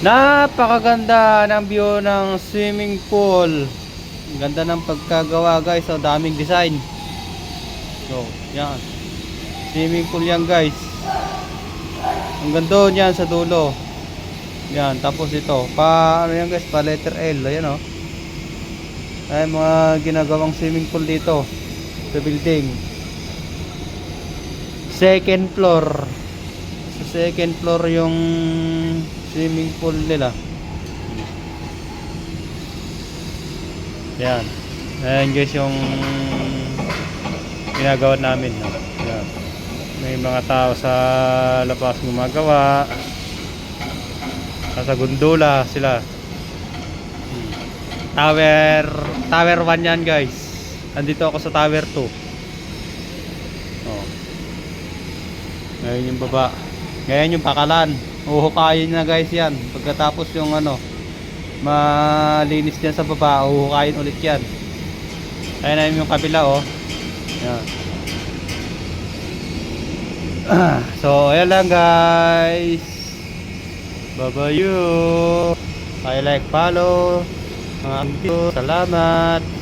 Napakaganda ng view ng swimming pool. Ang ganda ng pagkagawa guys. So daming design. So yan, swimming pool yan guys. Ang ganda yan sa dulo. Yan, tapos ito pa ano yan guys, pa letter L. Ayan o. Ay mga ginagawang swimming pool dito sa building. Second floor. Sa second floor yung swimming pool nila. Yan. Ayan guys yung ginagawa namin. Yan. May mga tao sa labas gumagawa. Nasa gondola sila. Tower 1 yan guys. Andito ako sa tower 2. Oh. Ngayon yung baba. Ngayon yung pakalan. Uhukayin na guys yan. Pagkatapos yung ano, malinis dyan sa baba, uhukayin ulit yan. Ayan na yung kabila oh. Yan. So ayan lang guys. Bye bye you. I like follow. Salamat.